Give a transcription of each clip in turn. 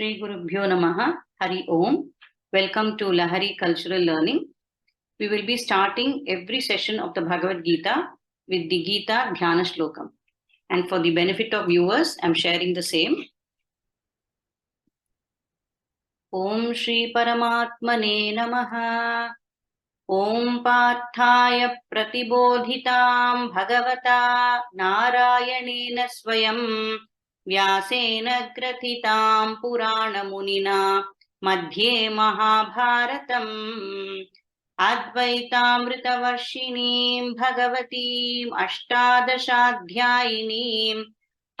Shri Gurubhyo Namaha, Hari Om. Welcome to Lahari Cultural Learning. We will be starting every session of the Bhagavad Gita with the Gita Dhyana Shlokam. And for the benefit of viewers, I am sharing the same. Om Shri Paramatmane Namaha. Om Pathaya Pratibodhitam Bhagavata Narayanena Swayam Vyasena Grathitam Purana Munina Madhye Mahabharatam Advaitamritavarshiniim Bhagavatim Ashtadashadhyayinim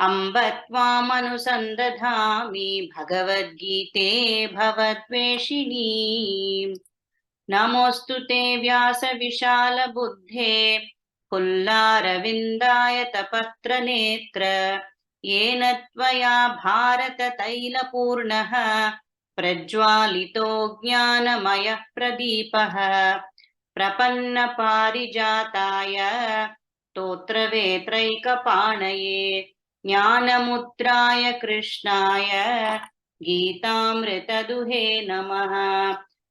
Ambatvam Anusandadhami Bhagavadgite Bhavatveshinim Namostute Vyasa Vishala Buddhe Pullaravindaaya Tapatra Netra Yena Tvaya Bharata Taila Purnaha Prajwalito Jnanamaya Pradipaha Prapanna Parijataya Totra Vetraika Panaye Jnanamudraya Krishnaya Geetamrita Duhe Namaha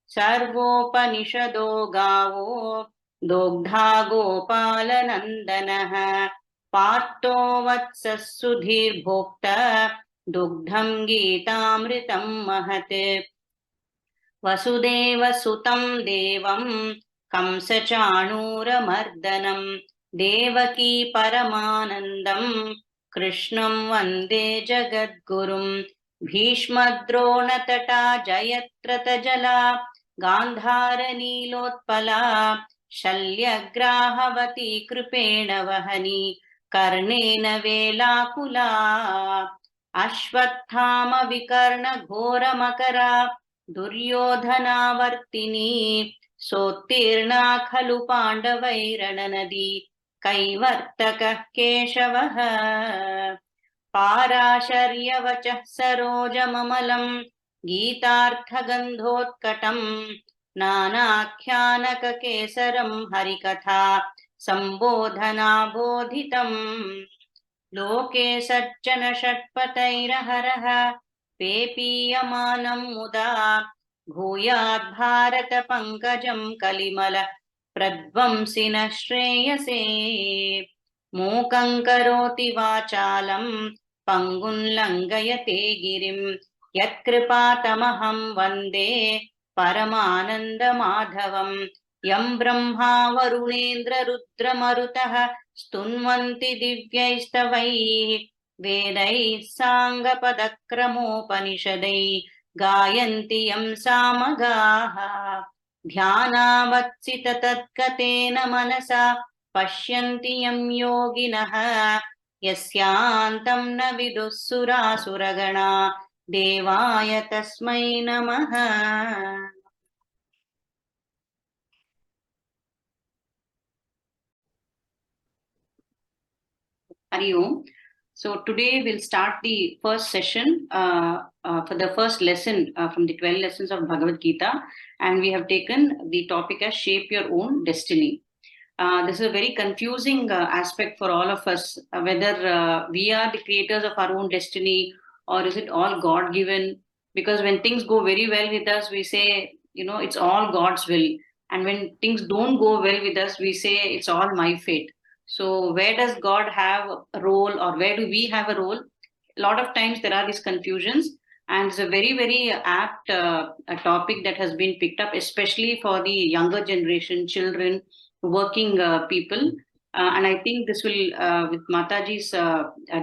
Sarvopanishado Gavo Dogdha Gopalanandanaha Pato Vatsasudhir Bhokta Dugdham Geetamritam Mahate Vasudeva Sutam Devam Kamsachanura Mardanam Devaki Paramanandam Krishnam Vande Jagadgurum Bhishmadrona Tata Jayatrata Jala Gandhara Nilotpala Shalyagrahavati Kripena Vahani Karnena Velakula Ashwathama Vikarna Ghora Makara Duryodhana Vartini Sotirna Khalu Pandavairananadi Kaivartaka Keshavaha Parasharyavachah Sarojamamalam Geetarthagandhotkatam Nanakyanaka Kesaram Harikatha Sambodhana Bodhitam Loke Sajjana Shatpatairaharaha Pepiyamanam Muda Bhuyad Bharata Pankajam Kalimala Pradvamsina Shreyase Mukam Karoti Vachalam Pangun Langayate Girim Yatkripatamaham Vande Paramananda Madhavam Yam Brahma Varunendra Rudra Marutaha Stunvanti Divyaistavai Vedai Sanga Padakramopanishadai Gayanti Yam Samagaha Dhyana Vatsita Tatkatena Manasa Pashyanti Yam Yoginaha Yasyantam na vidussura suragana Devaya Tasmai Namaha. Hari Om. So today we'll start the first session for the first lesson from the 12 lessons of Bhagavad Gita, and we have taken the topic as Shape Your Own Destiny. This is a very confusing aspect for all of us, whether we are the creators of our own destiny or is it all God-given? Because when things go very well with us, we say, it's all God's will. And when things don't go well with us, we say it's all my fate. So where does God have a role or where do we have a role? A lot of times there are these confusions, and it's a very, very apt a topic that has been picked up, especially for the younger generation, children, working people. And I think this will, with Mathaji's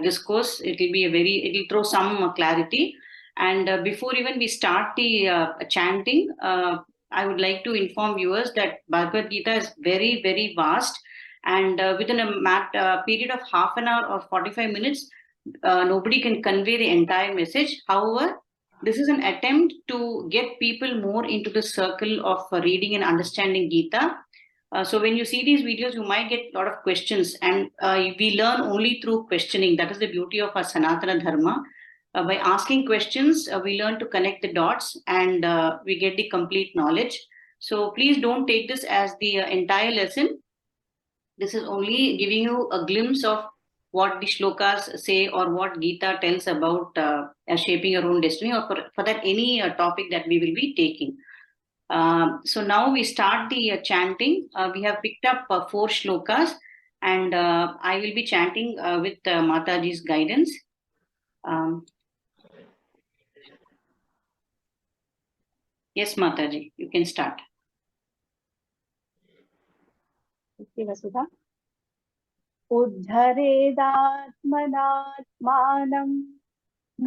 discourse, it will throw some clarity. And before even we start the chanting, I would like to inform viewers that Bhagavad Gita is very, very vast. And within a period of half an hour or 45 minutes, nobody can convey the entire message. However, this is an attempt to get people more into the circle of reading and understanding Gita. So when you see these videos, you might get a lot of questions, and we learn only through questioning. That is the beauty of our Sanatana Dharma. By asking questions, we learn to connect the dots, and we get the complete knowledge. So please don't take this as the entire lesson. This is only giving you a glimpse of what the shlokas say or what Gita tells about shaping your own destiny, or for that any topic that we will be taking. So now we start the chanting. We have picked up 4 shlokas, and I will be chanting with Mataji's guidance. Yes, Mataji, you can start. Okay, Vasudha. उद्धरेदात्मनात्मानं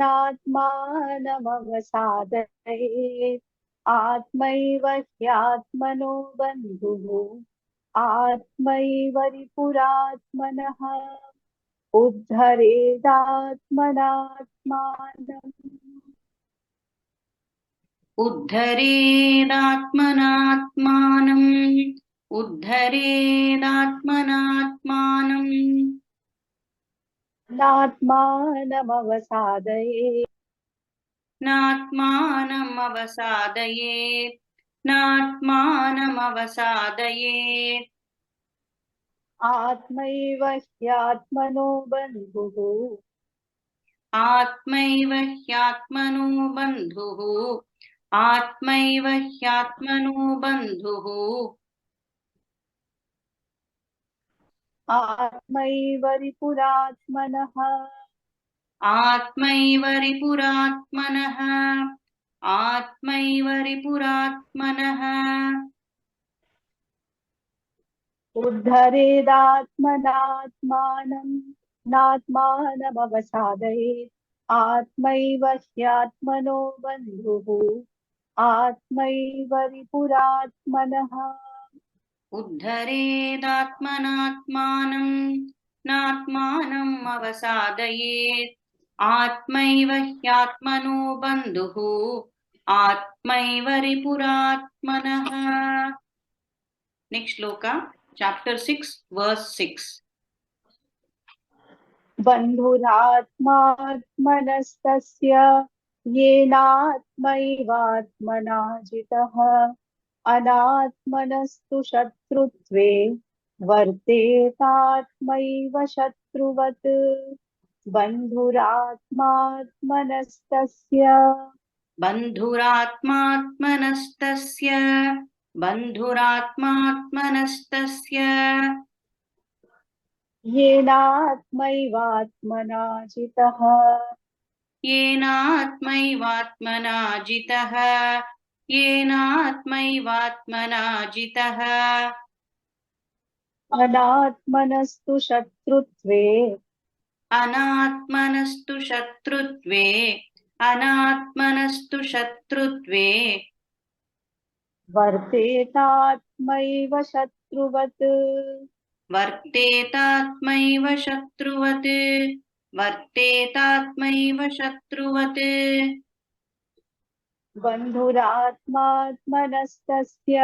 नात्मानमवसादयेत् आत्मैव ह्यात्मनो बन्धुः आत्मैव रिपुरात्मनः उद्धरेदात्मनात्मानम् उद्धरेदात्मनात्मानम् उद्धरेदात्मनात्मानम् नात्मानमवसादयेत् नात्मानमवसादयेत् नात्मानमवसादयेत् आत्मैव ह्यात्मनो बन्धुः आत्मैव ह्यात्मनो बन्धुः आत्मैव ह्यात्मनो बन्धुः आत्मैव रिपुरात्मनः आत्मैव रिपुरात्मनः आत्मैव रिपुरात्मनः उद्धरेदात्मनात्मानं नात्मानमवसादयेत् आत्मैव ह्यात्मनो बन्धुः आत्मैव रिपुरात्मनः उद्धरेदात्मनात्मानं नात्मानम् अवसादयेत् आत्मैव ह्यात्मनो बन्धुः आत्मैव रिपुरात्मनः. Next shloka, chapter 6, verse 6. बन्धुरात्मात्मनस्तस्य येनात्मैवात्मना जितः अनात्मनस्तु शत्रुत्वे वर्तेतात्मैव शत्रुवत् बन्धुरात्मात्मनस्तस्य बन्धुरात्मात्मनस्तस्य बन्धुरात्मात्मनस्तस्य येनात्मैवात्मना जितः येनात्मैवात्मना जितः येनात्मैवात्मना जितः अनात्मनस्तु शत्रुत्वे अनात्मनस्तु शत्रुत्वे अनात्मनस्तु शत्रुत्वे वर्तेतात्मैव शत्रुवत् वर्तेतात्मैव शत्रुवत् वर्तेतात्मैव शत्रुवत् बन्धुरात्मात्मनस्तस्य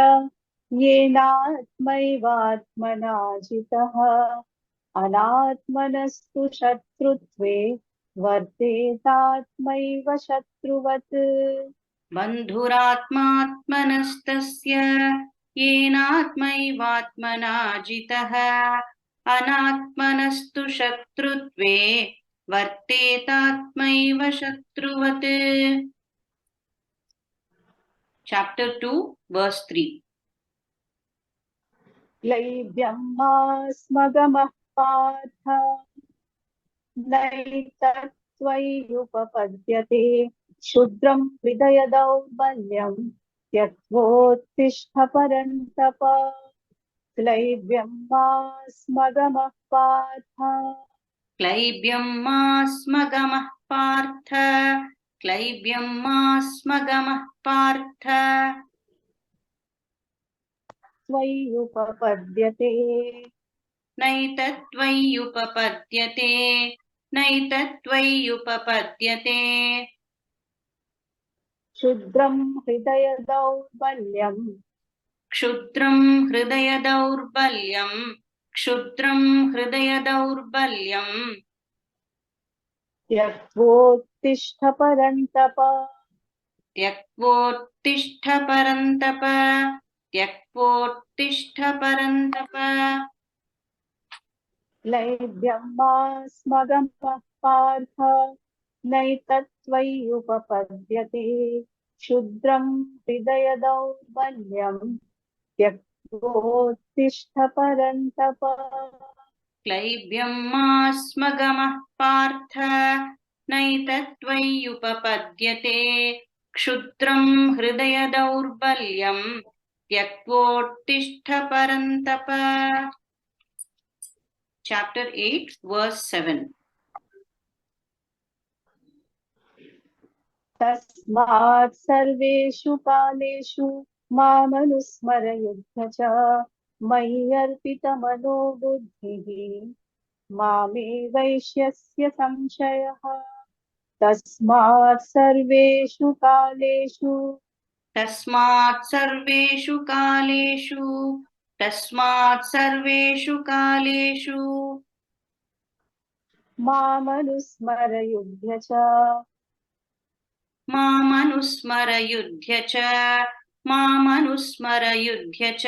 येनात्मैवात्मना जितः अनात्मनस्तु शत्रुत्वे वर्तेतात्मैव शत्रुवत् बन्धुरात्मात्मनस्तस्य येनात्मैवात्मना जितः अनात्मनस्तु शत्रुत्वे वर्तेतात्मैव शत्रुवत्. Chapter 2, verse 3. क्लैब्यं मास्मगमः पार्थ नैतत्त्वय्युपपद्यते क्षुद्रं हृदय दौर्बल्यं त्यक्त्वोत्तिष्ठ परन्तप क्लैब्यं मास्मगमः पार्थ क्लैब्यं मास्मगमः पार्थ क्लैब्यं मास्मगमः पार्थ त्वय्युपपद्यते नैतत्त्वय्युपपद्यते नैतत्त्वय्युपपद्यते क्षुद्रं हृदय दौर्बल्यं क्षुद्रं हृदय दौर्बल्यं क्षुद्रं हृदय दौर्बल्यं त्यक्त्वोत्तिष्ठ परन्तप त्यक्त्वोत्तिष्ठ परन्तप त्यक्त्वोत्तिष्ठ परन्तप. क्लैब्यं मा स्मगमः पार्थ नैतत्त्वय्युपपद्यते क्षुद्रं हृदय दौर्बल्यं त्यक्तोत्तिष्ठ परन्तप क्लैब्यं मा स्मगमः पार्थ नैतत्त्वय्युपपद्यते क्षुद्रं हृदय दौर्बल्यं त्यक्त्वोत्तिष्ठ परन्तप. Chapter 8, verse 7. तस्मात् सर्वेषु कालेषु मामनुस्मर युध्य च मयि अर्पितमनो बुद्धिः मामे वैश्यस्य संशयः तस्मात् सर्वेषु कालेषु तस्मात् सर्वेषु कालेषु तस्मात् सर्वेषु कालेषु मामनुस्मर युध्य च मामनुस्मर युध्य च मामनुस्मर युध्य च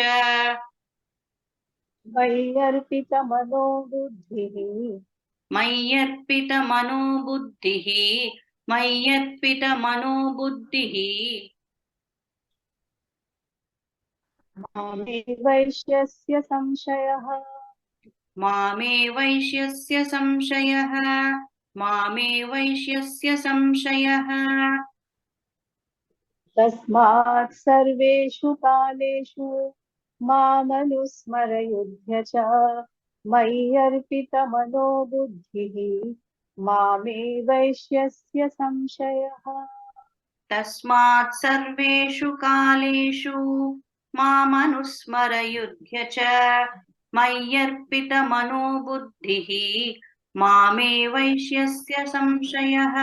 मयि अर्पितमनो बुद्धिः मय्यर्पितमनो बुद्धिः मय्यर्पितमनो बुद्धिः मामे वैश्यस्य संशयः मामे वैश्यस्य संशयः मामे वैश्यस्य संशयः. तस्मात् सर्वेषु कालेषु मामनुस्मर युध्य च मयि अर्पितमनो बुद्धिः मामे वैश्यस्य संशयः तस्मात् सर्वेषु कालेषु मामनुस्मर युध्य च मय्यर्पितमनो बुद्धिः मामे वैश्यस्य संशयः.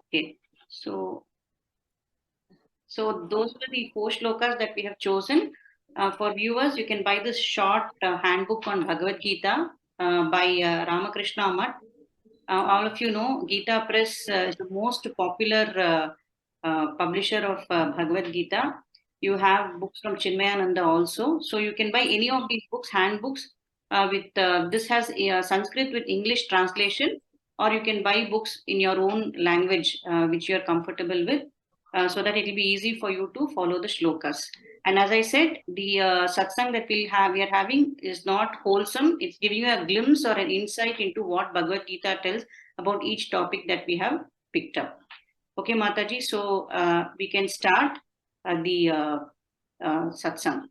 Okay, so those were the four shlokas that we have chosen. For viewers, you can buy this short handbook on Bhagavad Gita by Ramakrishna Amat. All of you know Gita Press is the most popular publisher of Bhagavad Gita. You have books from Chinmayananda also. So you can buy any of these books, handbooks. With this has Sanskrit with English translation, or you can buy books in your own language, which you are comfortable with, so that it will be easy for you to follow the shlokas. And as I said, the satsang that we are having is not wholesome. It's giving you a glimpse or an insight into what Bhagavad Gita tells about each topic that we have picked up. Okay, Mataji, so we can start the satsang.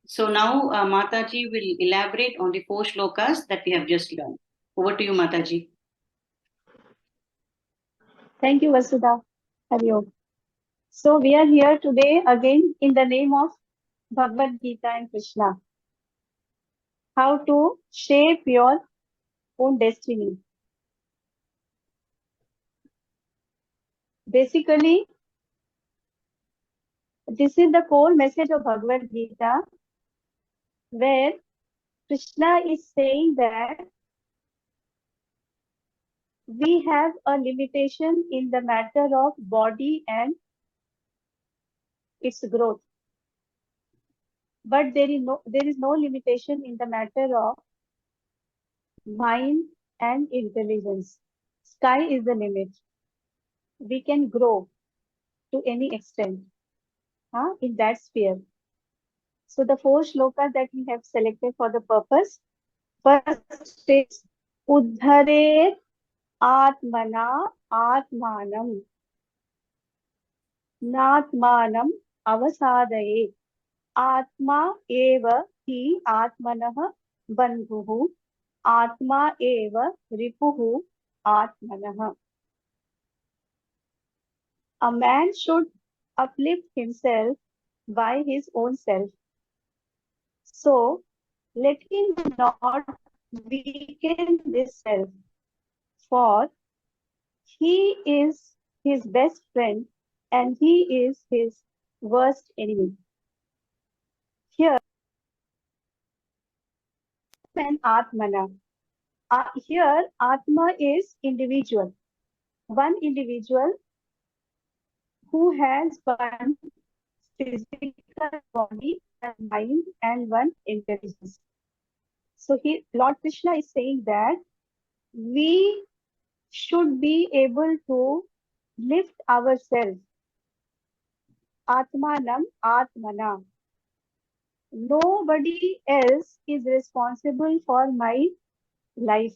So now Mataji will elaborate on the four shlokas that we have just learned. Over to you, Mataji. Thank you, Vasudha. Hari Om. So we are here today again in the name of Bhagavad Gita and Krishna. How to shape your own destiny. Basically, this is the core message of Bhagavad Gita, where Krishna is saying that we have a limitation in the matter of body and its growth. But there is no limitation in the matter of mind and intelligence. Sky is the limit. We can grow to any extent in that sphere. So the four shlokas that we have selected for the purpose. First is Uddhare Atmana Atmanam Natmanam Avasadaye Atma eva hi Atmanah Bandhuhu Atma eva Ripuhu Atmanah. A man should uplift himself by his own self. So let him not weaken this self, for he is his best friend and he is his worst enemy. Here, an Atmana. Here, Atma is individual. One individual who has one physical body, one mind, and one intelligence. So Lord Krishna is saying that we should be able to lift ourselves. Atmanam Atmana. Nobody else is responsible for my life.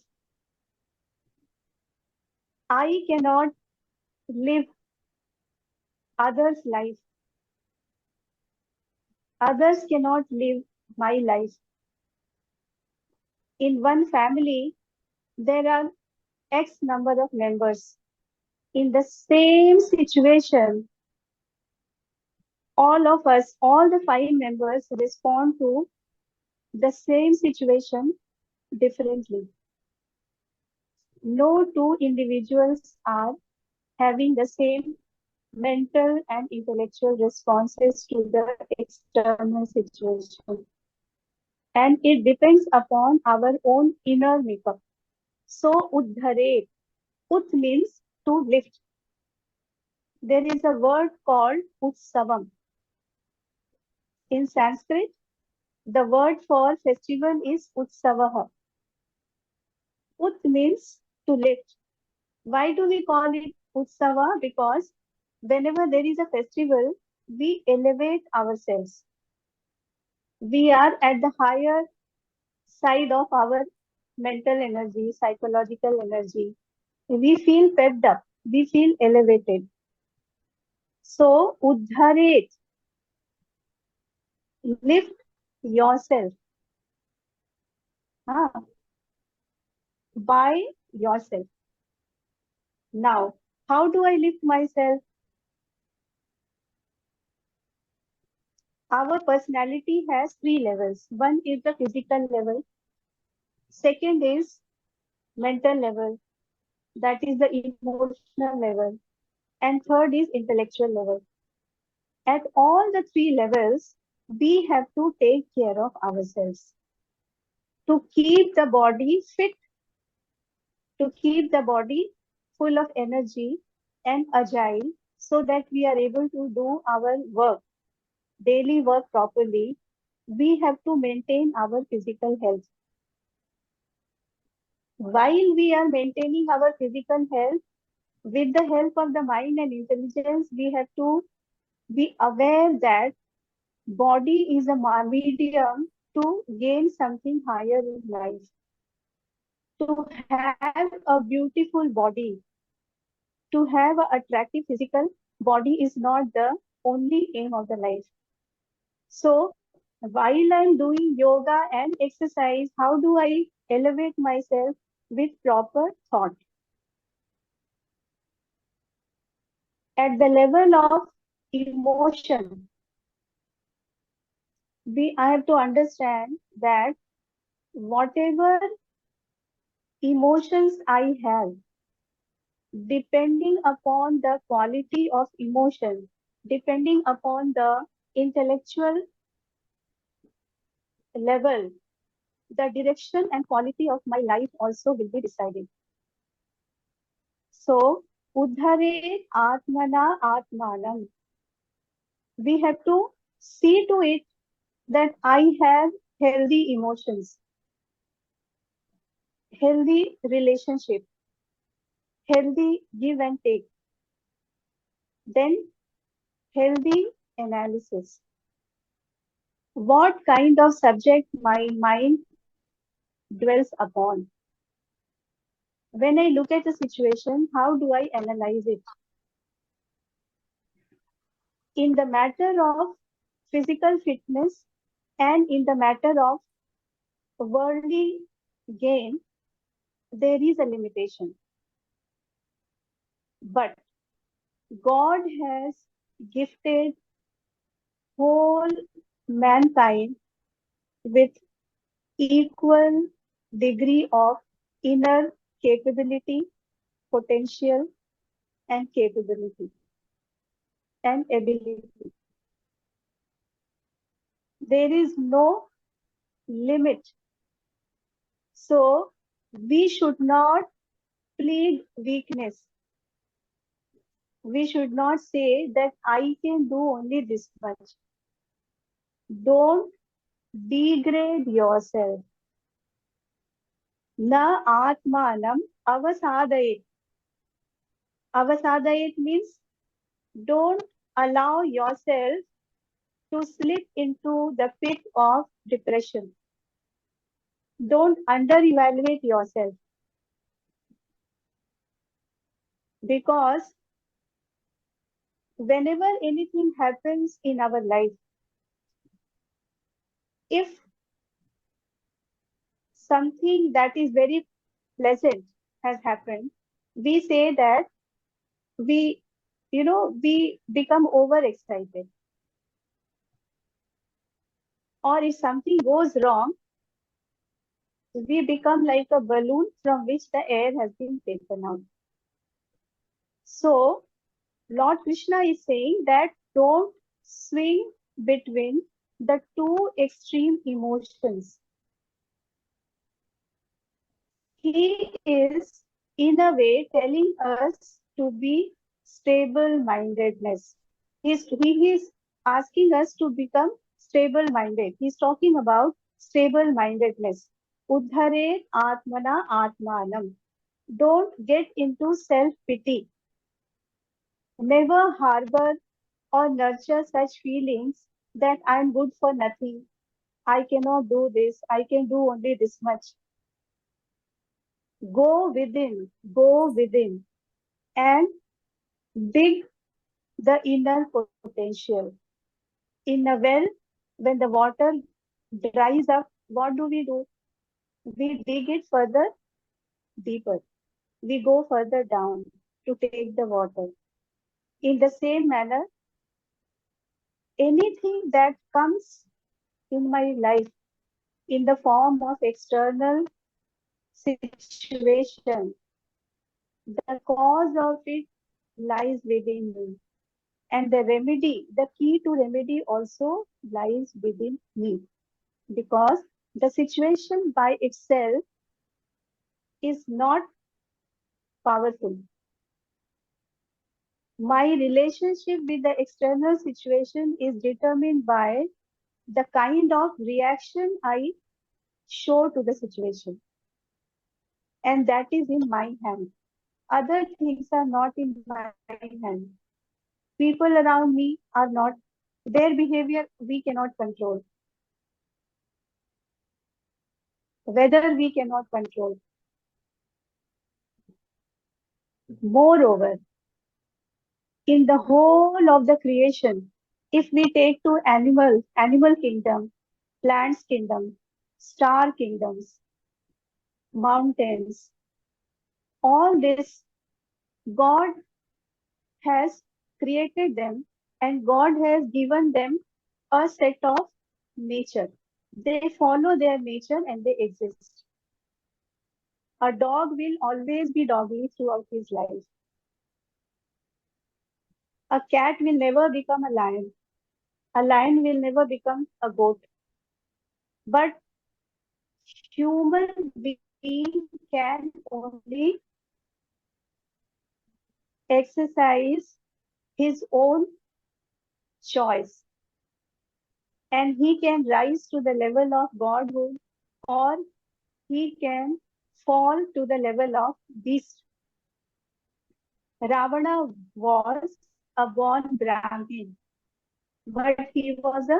I cannot live others' life. Others cannot live my life. In one family, there are X number of members. In the same situation, all of us, all the five members respond to the same situation differently. No two individuals are having the same mental and intellectual responses to the external situation. And it depends upon our own inner makeup. So, uddhare, ut means to lift. There is a word called utsavam. In Sanskrit, the word for festival is utsavaha. Ut means to lift. Why do we call it utsava? Because whenever there is a festival, we elevate ourselves. We are at the higher side of our mental energy, psychological energy. We feel pepped up. We feel elevated. So, uddharet, lift yourself by yourself. Now, how do I lift myself? Our personality has three levels. One is the physical level. Second is mental level. That is the emotional level. And third is intellectual level. At all the three levels, we have to take care of ourselves to keep the body fit, to keep the body full of energy and agile so that we are able to do our work, daily work properly. We have to maintain our physical health. While we are maintaining our physical health, with the help of the mind and intelligence, we have to be aware that body is a medium to gain something higher in life. To have a beautiful body, to have an attractive physical body is not the only aim of the life. So, while I'm doing yoga and exercise, how do I elevate myself with proper thought? At the level of emotion, I have to understand that whatever emotions I have, depending upon the quality of emotion, depending upon the intellectual level, the direction and quality of my life also will be decided. So, uddhare atmana atmanam. We have to see to it that I have healthy emotions, healthy relationship, healthy give and take, then healthy analysis. What kind of subject my mind dwells upon? When I look at a situation, how do I analyze it? In the matter of physical fitness and in the matter of worldly gain, there is a limitation. But God has gifted whole mankind with equal degree of inner capability, potential, and capability and ability. There is no limit. So We should not plead weakness. We should not say that I can do only this much. Don't degrade yourself. Na atmanam avasadayet. Avasadayet means don't allow yourself to slip into the pit of depression. Don't under-evaluate yourself, because whenever anything happens in our life, if something that is very pleasant has happened, we say that we become overexcited. Or if something goes wrong, we become like a balloon from which the air has been taken out. So Lord Krishna is saying that don't swing between the two extreme emotions. He is, in a way, telling us to be stable-mindedness. He is asking us to become stable-minded. He's talking about stable-mindedness. Uddhare atmana atmanam. Don't get into self-pity. Never harbor or nurture such feelings that I'm good for nothing. I cannot do this. I can do only this much. Go within and dig the inner potential. In a well, when the water dries up, what do? We dig it further, deeper. We go further down to take the water. In the same manner, anything that comes in my life in the form of external situation, the cause of it lies within me. And the remedy, the key to remedy also lies within me. Because the situation by itself is not powerful. My relationship with the external situation is determined by the kind of reaction I show to the situation. And that is in my hand. Other things are not in my hand. People around me are not, their behavior we cannot control. Weather we cannot control. Moreover, in the whole of the creation, if we take to animal kingdom, plants kingdom, star kingdoms, mountains, all this, God has created them and God has given them a set of nature. They follow their nature and they exist. A dog will always be doggy throughout his life. A cat will never become a lion. A lion will never become a goat. But human being can only exercise his own choice, and he can rise to the level of godhood, or he can fall to the level of beast. Ravana was a born Brahmin, but he was a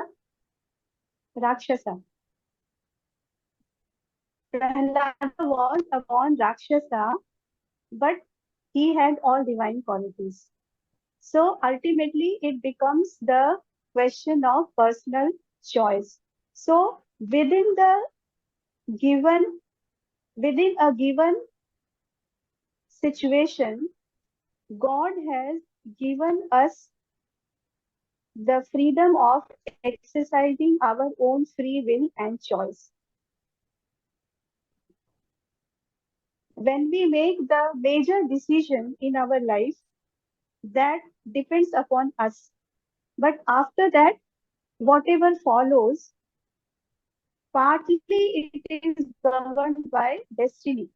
Rakshasa. Prahlada was a born Rakshasa, but he had all divine qualities. So ultimately, it becomes the question of personal choice. So given, within a given situation, God has given us the freedom of exercising our own free will and choice. When we make the major decision in our life, that depends upon us. But after that, whatever follows, partly it is governed by destiny.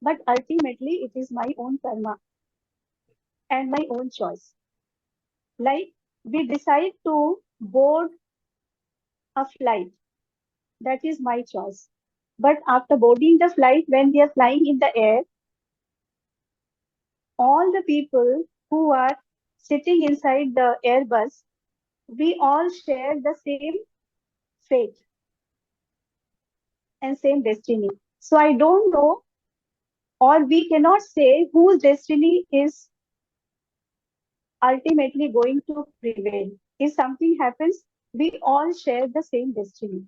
but ultimately it is my own karma and my own choice. Like we decide to board a flight, that is my choice. But after boarding the flight, when we are flying in the air, all the people who are sitting inside the Airbus, we all share the same fate and same destiny. So I don't know, or we cannot say whose destiny is ultimately going to prevail. If something happens, we all share the same destiny.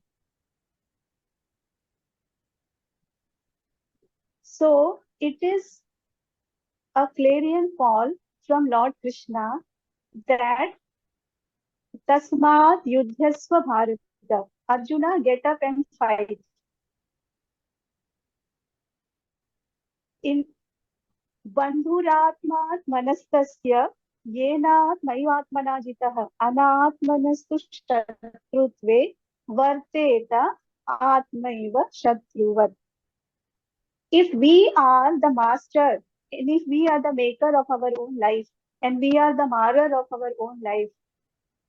So it is a clarion call from Lord Krishna that Tasmat Yudhyasva Bharata. Arjuna, get up and fight. In Bandhuratmat manastasya येनात्मैवात्मना जितः अनात्मनस्तु शत्रुत्वे वर्तेत आत्मैव शत्रुवत्. If we are the master and if we are the maker of our own life and we are the marrer of our own life,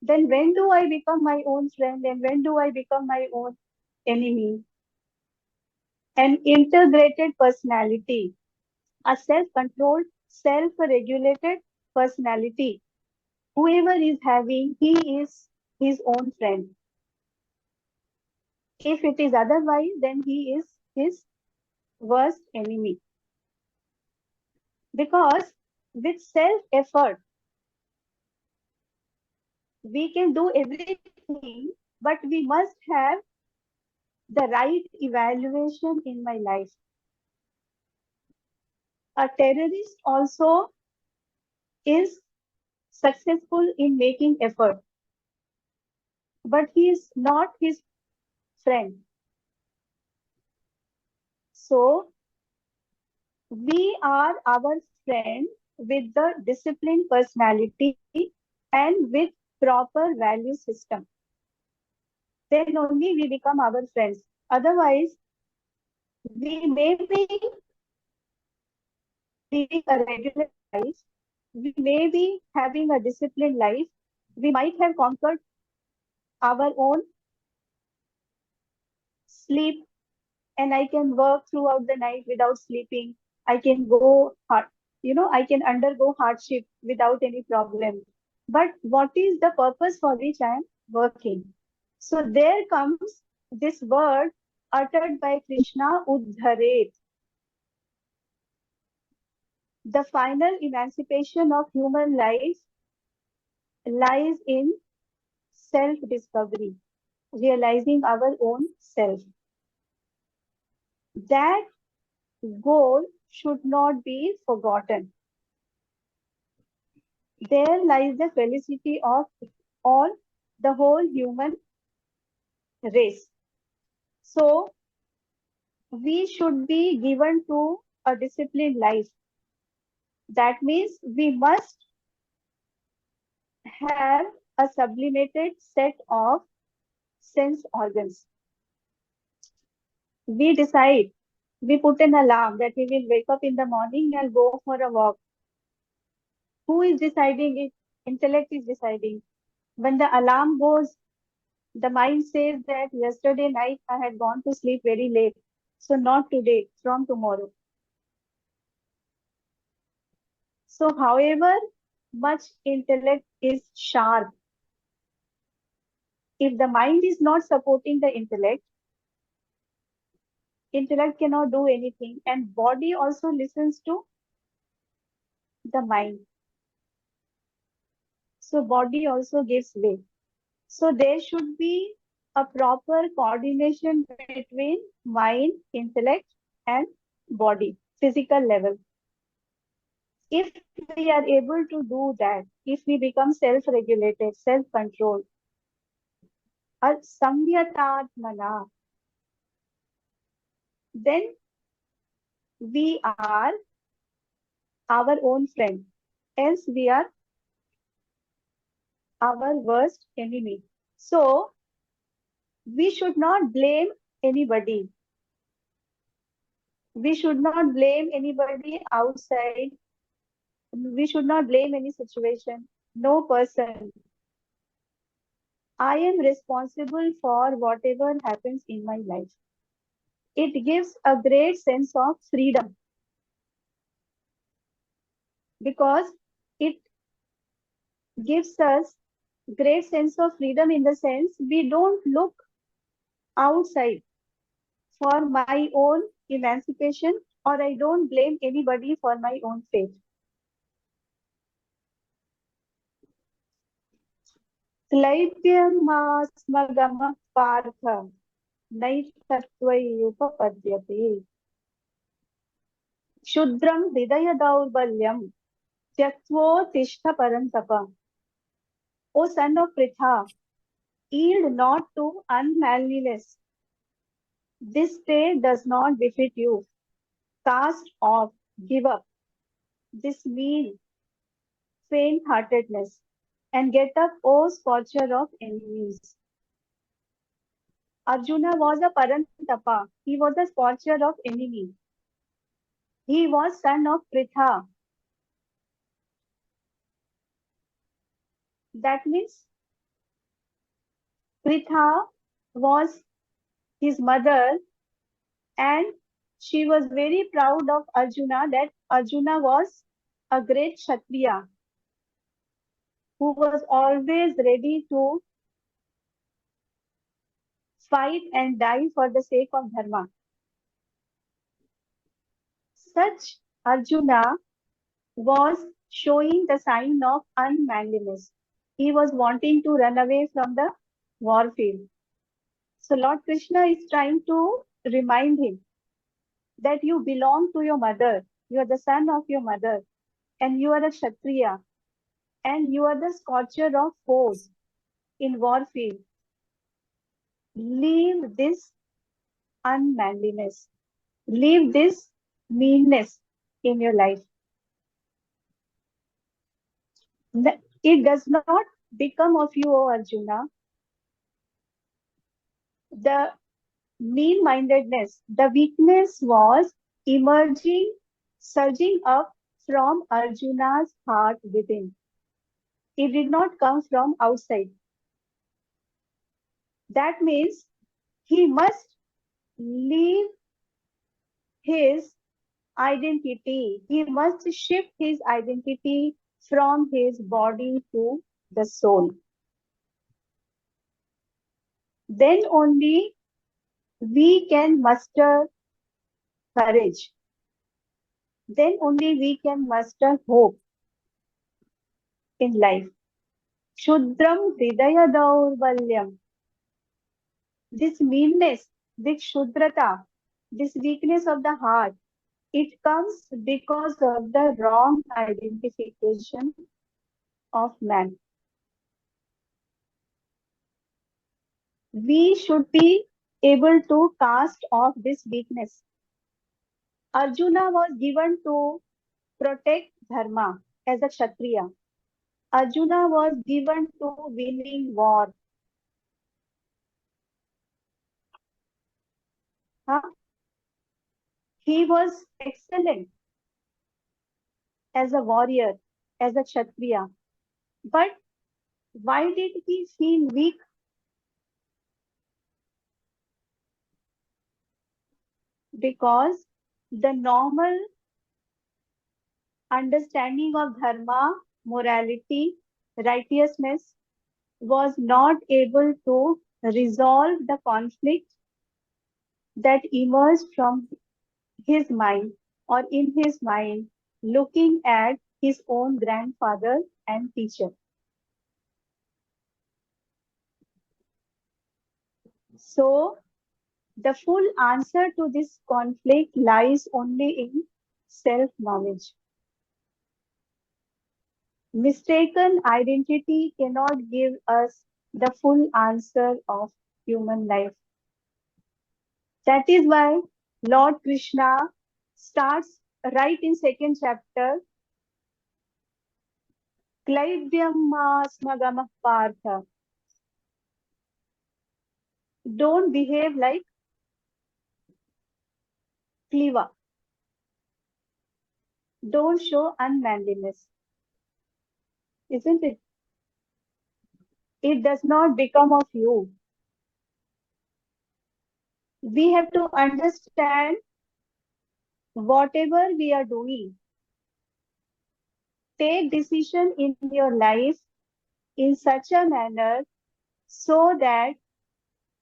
then when do I become my own friend and when do I become my own enemy? An integrated personality, a self-controlled, self-regulated personality. Whoever is having, he is his own friend. If it is otherwise, then he is his worst enemy. Because with self-effort, we can do everything, but we must have the right evaluation in my life. A terrorist also is successful in making effort, but he is not his friend. So we are our friend with the disciplined personality and with proper value system. Then only we become our friends. Otherwise, we may be living a regular life, we may be having a disciplined life, we might have conquered our own sleep, and I can work throughout the night without sleeping. I can go hard, I can undergo hardship without any problem. But what is the purpose for which I am working? So there comes this word uttered by Krishna, Uddharet. The final emancipation of human life lies in self-discovery, realizing our own self. That goal should not be forgotten. There lies the felicity of all, the whole human race. So we should be given to a disciplined life. That means we must have a sublimated set of sense organs. We decide, we put an alarm that we will wake up in the morning and go for a walk. Who is deciding it? Intellect is deciding. When the alarm goes, the mind says that yesterday night I had gone to sleep very late. So not today, from tomorrow. So however much intellect is sharp, if the mind is not supporting the intellect cannot do anything, and body also listens to the mind. So body also gives way. So there should be a proper coordination between mind, intellect, and body, physical level. If we are able to do that, if we become self-regulated, self-controlled, samyatatmana, then we are our own friend. Else we are our worst enemy. So we should not blame anybody. We should not blame anybody outside. We should not blame any situation, no person. I am responsible for whatever happens in my life. It gives a great sense of freedom because it gives us great sense of freedom in the sense we don't look outside for my own emancipation, or I don't blame anybody for my own fate. क्लैब्यमास्मगमः Partha नैतत्त्वैयुपपद्यते क्षुद्रं हृदय दौर्बल्यं त्यक्त्वोत्तिष्ठ परन्तप. O son of Pritha, yield not to unmanliness. This state does not befit you. Cast off, give up this mean faint-heartedness, and get up, O scorcher of enemies. Arjuna was a Parantapa. He was a scorcher of enemy. He was son of Pritha. That means Pritha was his mother, and she was very proud of Arjuna, that Arjuna was a great Kshatriya who was always ready to fight and die for the sake of Dharma. Such Arjuna was showing the sign of unmanliness. He was wanting to run away from the war field. So Lord Krishna is trying to remind him that you belong to your mother. You are the son of your mother, and you are a Kshatriya, and you are the scorcher of foes in war field. Leave this unmanliness. Leave this meanness in your life. It does not become of you, O Arjuna. The mean-mindedness, the weakness was emerging, surging up from Arjuna's heart within. It did not come from outside. That means he must leave his identity. He must shift his identity from his body to the soul. Then only we can muster courage. Then only we can muster hope in life. Shudram Hridaya Daurbalyam. This meanness, this Shudrata, this weakness of the heart, it comes because of the wrong identification of man. We should be able to cast off this weakness. Arjuna was given to protect Dharma as a Kshatriya. Arjuna was given to winning war. Huh? He was excellent as a warrior, as a Kshatriya. But why did he feel weak? Because the normal understanding of Dharma, morality, righteousness was not able to resolve the conflict that emerged from his mind, or in his mind, looking at his own grandfather and teacher. So the full answer to this conflict lies only in self-knowledge. Mistaken identity cannot give us the full answer of human life. That is why Lord Krishna starts right in second chapter, Klaivyam Partha. Don't behave like Kliva. Don't show unmanliness, isn't it? It does not become of you. We have to understand whatever we are doing, take decision in your life in such a manner so that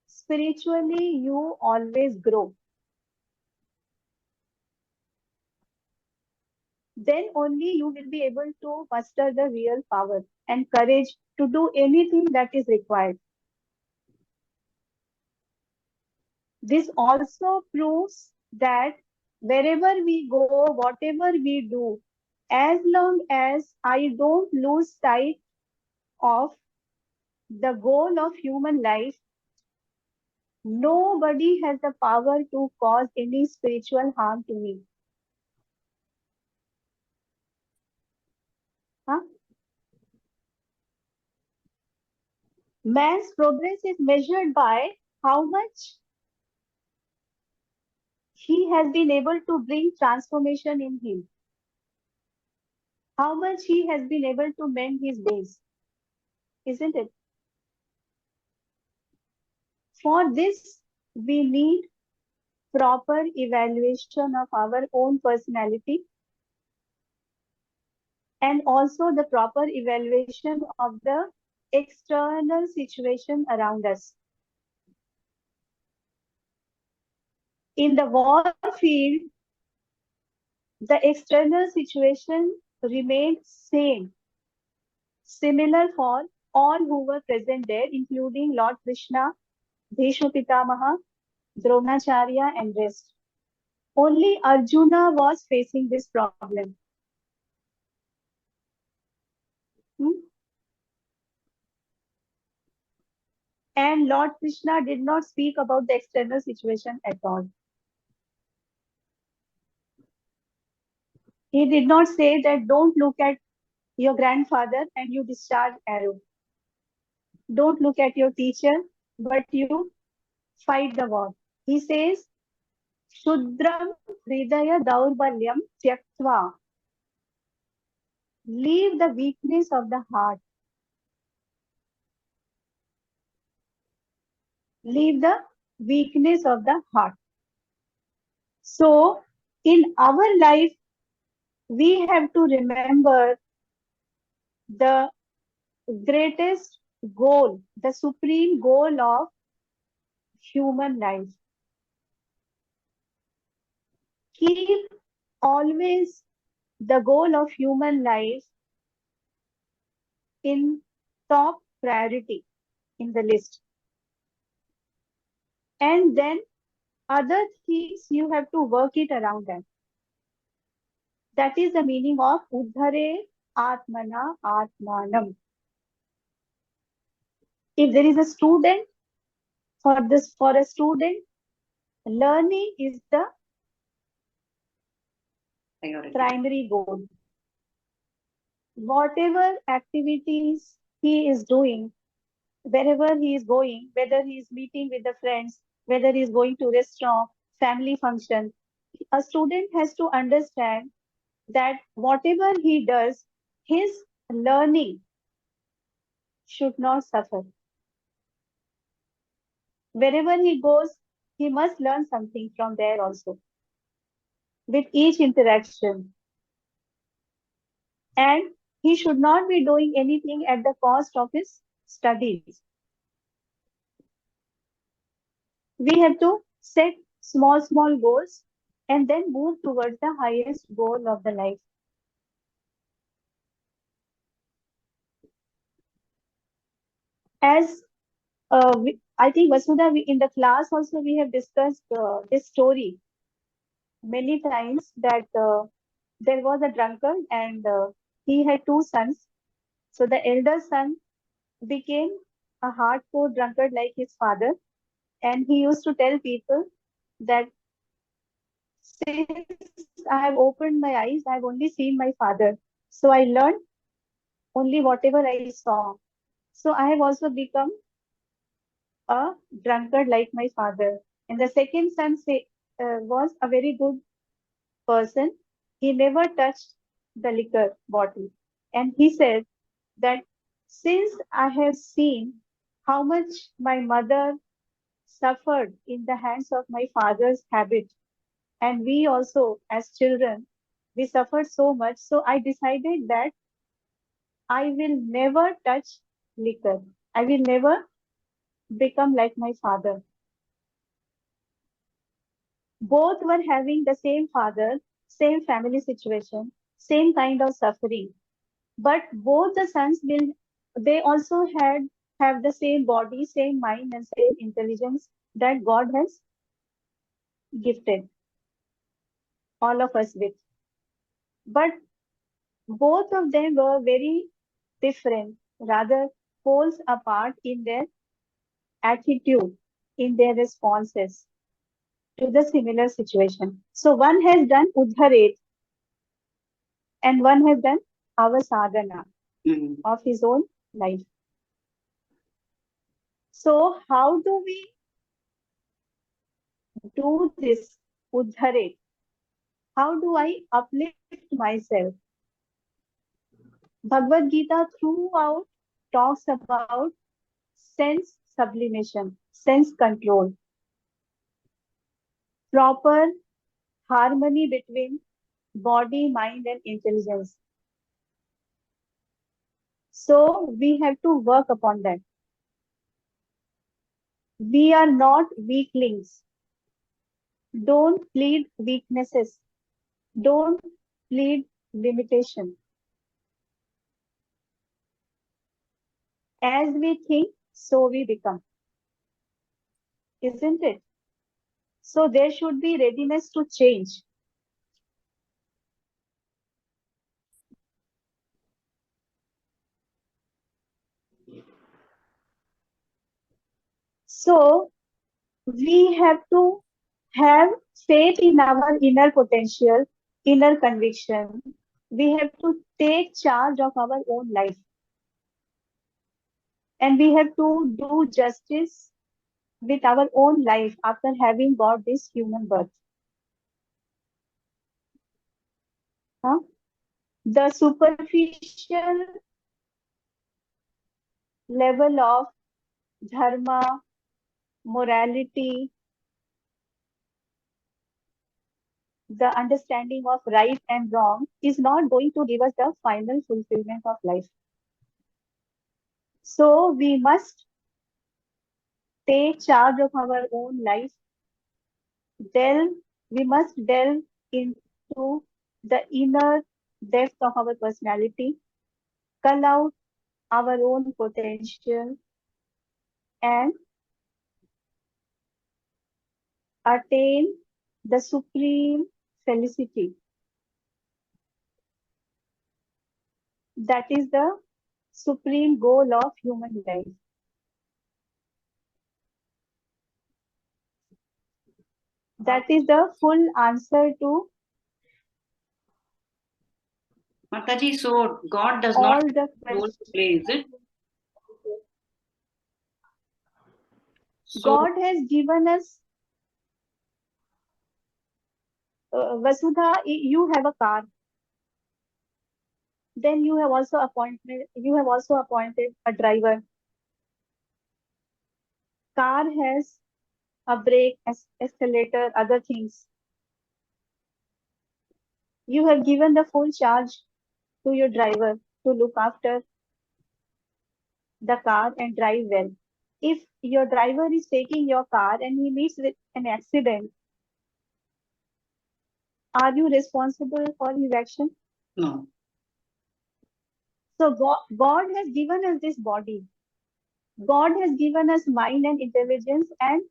spiritually you always grow. Then only you will be able to muster the real power and courage to do anything that is required. This also proves that wherever we go, whatever we do, as long as I don't lose sight of the goal of human life, nobody has the power to cause any spiritual harm to me. Huh? Man's progress is measured by how much he has been able to bring transformation in him, how much he has been able to mend his ways, isn't it? For this, we need proper evaluation of our own personality and also the proper evaluation of the external situation around us. In the war field, the external situation remained similar for all who were present there, including Lord Krishna, Bhishma Pitamaha, Dronacharya, and rest. Only Arjuna was facing this problem. Hmm? And Lord Krishna did not speak about the external situation at all. He did not say that don't look at your grandfather and you discharge arrow. Don't look at your teacher, but you fight the war. He says, Shudram Hridaya Daurbalyam Tyaktva. Leave the weakness of the heart. Leave the weakness of the heart. So, in our life, we have to remember the greatest goal, the supreme goal of human life. Keep always the goal of human life in top priority in the list. And then other things you have to work it around them. That is the meaning of Uddhare Atmana Atmanam. If there is a student, for a student, learning is the primary goal. Whatever activities he is doing, wherever he is going, whether he is meeting with the friends, whether he is going to restaurant, family function, a student has to understand that whatever he does, his learning should not suffer. Wherever he goes, he must learn something from there also, with each interaction. And he should not be doing anything at the cost of his studies. We have to set small goals and then move towards the highest goal of the life. As I think Vasudha, in the class also we have discussed this story many times that there was a drunkard and he had two sons. So the elder son became a hardcore drunkard like his father, and he used to tell people that since I have opened my eyes, I have only seen my father. So I learned only whatever I saw. So I have also become a drunkard like my father. And the second son was a very good person. He never touched the liquor bottle. And he said that since I have seen how much my mother suffered in the hands of my father's habit, and we also, as children, we suffered so much. So I decided that I will never touch liquor. I will never become like my father. Both were having the same father, same family situation, same kind of suffering. But both the sons will, they also have the same body, same mind, and same intelligence that God has gifted all of us with. But both of them were very different, rather poles apart in their attitude, in their responses to the similar situation. So one has done Udharet and one has done Avasadhana of his own life. So how do we do this Udharet? How do I uplift myself? Bhagavad Gita throughout talks about sense sublimation, sense control, proper harmony between body, mind, and intelligence. So we have to work upon that. We are not weaklings. Don't plead weaknesses. Don't plead limitation. As we think, so we become. Isn't it? So there should be readiness to change. So we have to have faith in our inner potential, inner conviction. We have to take charge of our own life. And we have to do justice with our own life after having got this human birth. Huh? The superficial level of dharma, morality, the understanding of right and wrong is not going to give us the final fulfillment of life. So we must take charge of our own life. We must delve into the inner depth of our personality, cull out our own potential, and attain the supreme felicity. That is the supreme goal of human life. That is the full answer to Mataji, so God does all not the role questions. to play, is it? So, God has given us, Vasudha, you have a car. Then you have also appointed a driver. Car has a brake, escalator, other things. You have given the full charge to your driver to look after the car and drive well. If your driver is taking your car and he meets with an accident, are you responsible for his action? no. So God has given us this body. God has given us mind and intelligence and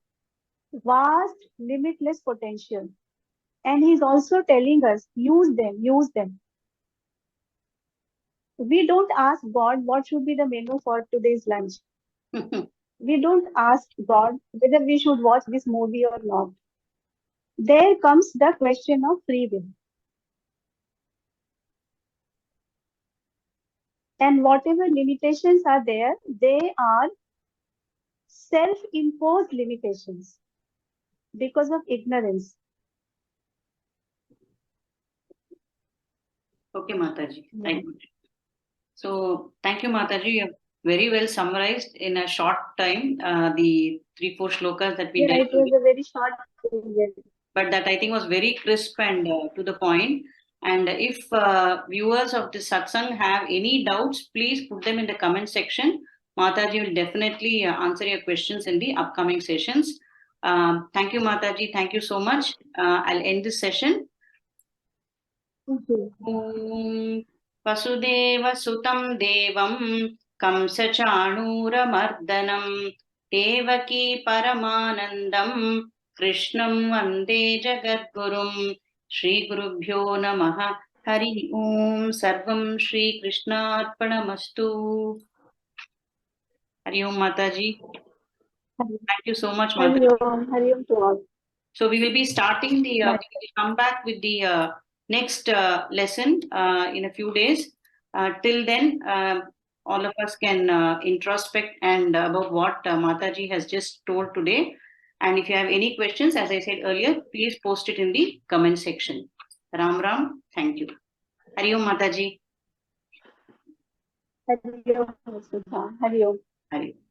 vast, limitless potential. And He's also telling us, use them, use them. We don't ask God what should be the menu for today's lunch. We don't ask God whether we should watch this movie or not. There comes the question of free will. And whatever limitations are there, they are self-imposed limitations because of ignorance. Okay, Mathaji. Yeah. I got it. So thank you, Mathaji. You have very well summarized in a short time the 3-4 shlokas that we Yeah, dealt it with, was a very short period. but that I think was very crisp and to the point. And if viewers of this satsang have any doubts, please put them in the comment section. Mataji will definitely answer your questions in the upcoming sessions. Thank you, Mataji. Thank you so much. I'll end this session. Thank you. ॐ वसुदेवसुतं देवं कंसचाणूरमर्दनं देवकी परमानन्दं कृष्णं वन्दे जगद्गुरुं श्रीगुरुभ्यो नमः हरि ओं सर्वं श्रीकृष्णार्पणमस्तु हरि ओं माताजी thank you so much Hari Mataji. Om, Hari Om to all. So we will be starting the, Bye. we will come back with the next lesson in a few days. Till then, all of us can introspect and about what Mataji has just told today. And if you have any questions, as I said earlier, please post it in the comment section. Ram Ram, thank you. Hari Om Mataji. Hari Om, Sudha. Hari Om. Hari Om.